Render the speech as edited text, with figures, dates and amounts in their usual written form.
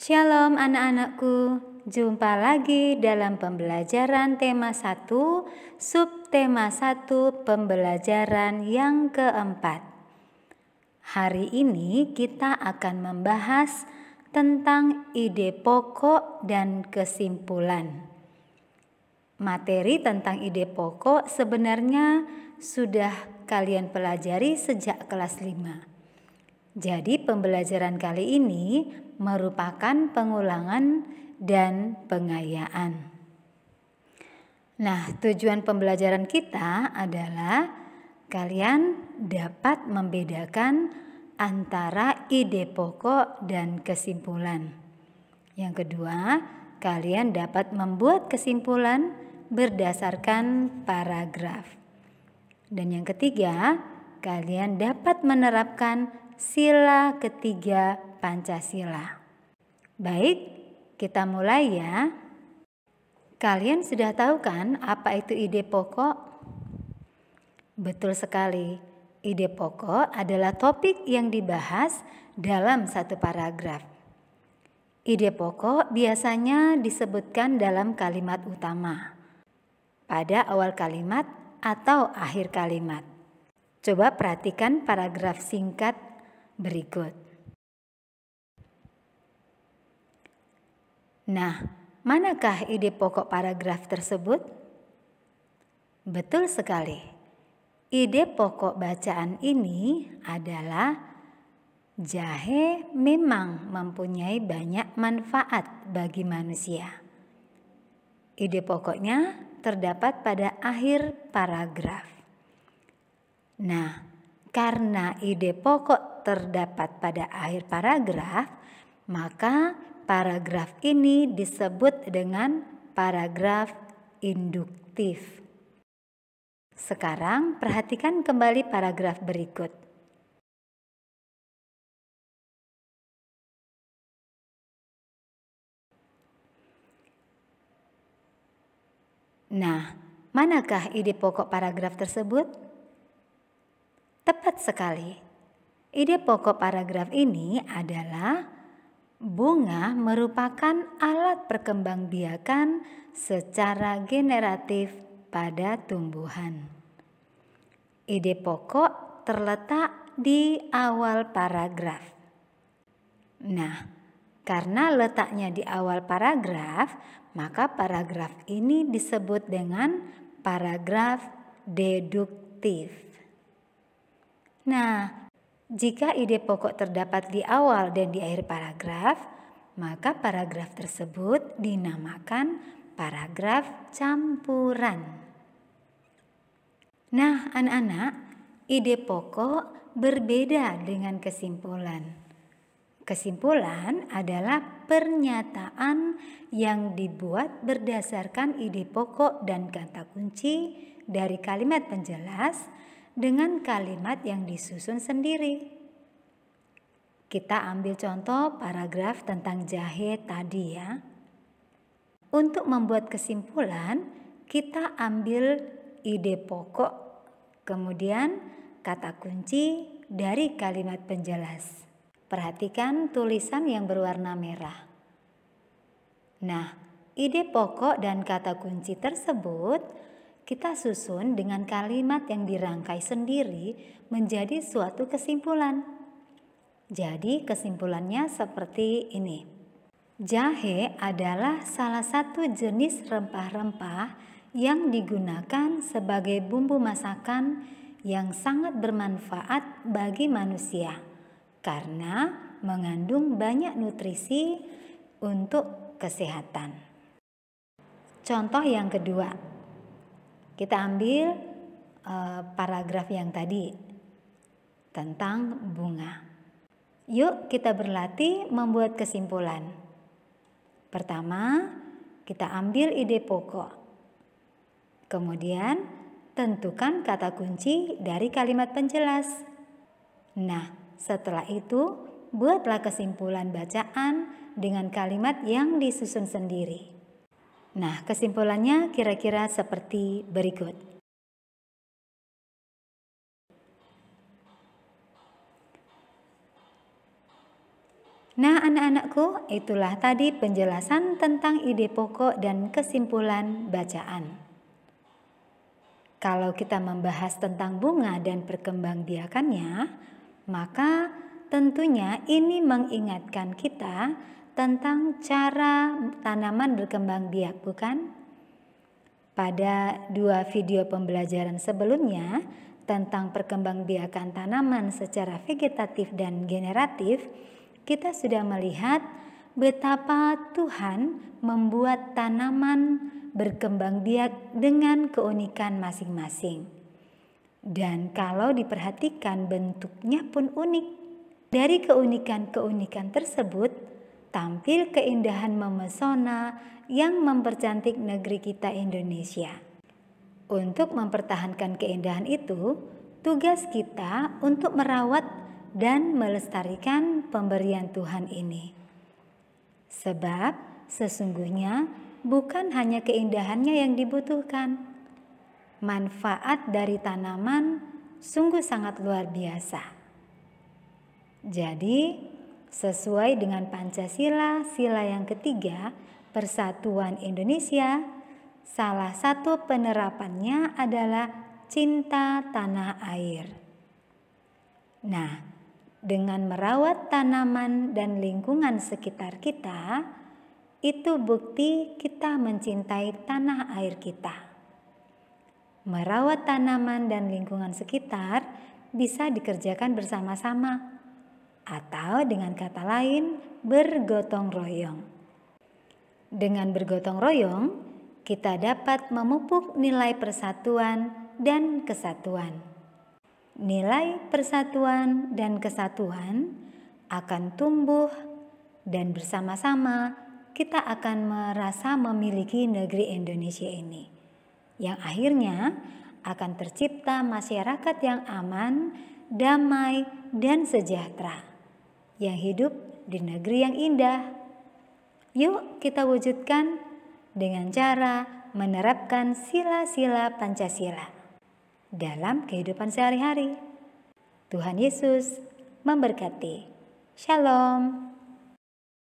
Shalom anak-anakku, jumpa lagi dalam pembelajaran tema 1, subtema 1, pembelajaran yang keempat. Hari ini kita akan membahas tentang ide pokok dan kesimpulan. Materi tentang ide pokok sebenarnya sudah kalian pelajari sejak kelas 5. Jadi pembelajaran kali ini merupakan pengulangan dan pengayaan. Nah, tujuan pembelajaran kita adalah kalian dapat membedakan antara ide pokok dan kesimpulan. Yang kedua, kalian dapat membuat kesimpulan berdasarkan paragraf. Dan yang ketiga, kalian dapat menerapkan sila ketiga Pancasila. Baik, kita mulai ya. Kalian sudah tahu kan apa itu ide pokok? Betul sekali. Ide pokok adalah topik yang dibahas dalam satu paragraf. Ide pokok biasanya disebutkan dalam kalimat utama, pada awal kalimat atau akhir kalimat. Coba perhatikan paragraf singkat berikut. Nah, manakah ide pokok paragraf tersebut? Betul sekali. Ide pokok bacaan ini adalah jahe memang mempunyai banyak manfaat bagi manusia. Ide pokoknya terdapat pada akhir paragraf. Nah, karena ide pokok terdapat pada akhir paragraf, maka paragraf ini disebut dengan paragraf induktif. Sekarang perhatikan kembali paragraf berikut. Nah, manakah ide pokok paragraf tersebut? Tepat sekali. Ide pokok paragraf ini adalah bunga merupakan alat perkembangbiakan secara generatif pada tumbuhan. Ide pokok terletak di awal paragraf. Nah, karena letaknya di awal paragraf, maka paragraf ini disebut dengan paragraf deduktif. Nah, jika ide pokok terdapat di awal dan di akhir paragraf, maka paragraf tersebut dinamakan paragraf campuran. Nah, anak-anak, ide pokok berbeda dengan kesimpulan. Kesimpulan adalah pernyataan yang dibuat berdasarkan ide pokok dan kata kunci dari kalimat penjelas dengan kalimat yang disusun sendiri. Kita ambil contoh paragraf tentang jahe tadi ya. Untuk membuat kesimpulan, kita ambil ide pokok, kemudian kata kunci dari kalimat penjelas. Perhatikan tulisan yang berwarna merah. Nah, ide pokok dan kata kunci tersebut kita susun dengan kalimat yang dirangkai sendiri menjadi suatu kesimpulan. Jadi kesimpulannya seperti ini. Jahe adalah salah satu jenis rempah-rempah yang digunakan sebagai bumbu masakan yang sangat bermanfaat bagi manusia karena mengandung banyak nutrisi untuk kesehatan. Contoh yang kedua. Kita ambil paragraf yang tadi tentang bunga. Yuk kita berlatih membuat kesimpulan. Pertama, kita ambil ide pokok. Kemudian, tentukan kata kunci dari kalimat penjelas. Nah, setelah itu, buatlah kesimpulan bacaan dengan kalimat yang disusun sendiri. Nah, kesimpulannya kira-kira seperti berikut. Nah, anak-anakku, itulah tadi penjelasan tentang ide pokok dan kesimpulan bacaan. Kalau kita membahas tentang bunga dan perkembangbiakannya, maka tentunya ini mengingatkan kita tentang cara tanaman berkembang biak, bukan? Pada 2 video pembelajaran sebelumnya tentang perkembangbiakan tanaman secara vegetatif dan generatif, kita sudah melihat betapa Tuhan membuat tanaman berkembang biak dengan keunikan masing-masing. Dan kalau diperhatikan, bentuknya pun unik. Dari keunikan-keunikan tersebut, tampil keindahan memesona yang mempercantik negeri kita Indonesia. Untuk mempertahankan keindahan itu, tugas kita untuk merawat dan melestarikan pemberian Tuhan ini. Sebab sesungguhnya bukan hanya keindahannya yang dibutuhkan. Manfaat dari tanaman sungguh sangat luar biasa. Jadi, sesuai dengan Pancasila, sila yang ketiga, Persatuan Indonesia, salah satu penerapannya adalah cinta tanah air. Nah, dengan merawat tanaman dan lingkungan sekitar kita, itu bukti kita mencintai tanah air kita. Merawat tanaman dan lingkungan sekitar bisa dikerjakan bersama-sama, atau dengan kata lain, bergotong royong. Dengan bergotong royong, kita dapat memupuk nilai persatuan dan kesatuan. Nilai persatuan dan kesatuan akan tumbuh dan bersama-sama kita akan merasa memiliki negeri Indonesia ini, yang akhirnya akan tercipta masyarakat yang aman, damai, dan sejahtera, yang hidup di negeri yang indah. Yuk kita wujudkan dengan cara menerapkan sila-sila Pancasila dalam kehidupan sehari-hari. Tuhan Yesus memberkati. Shalom.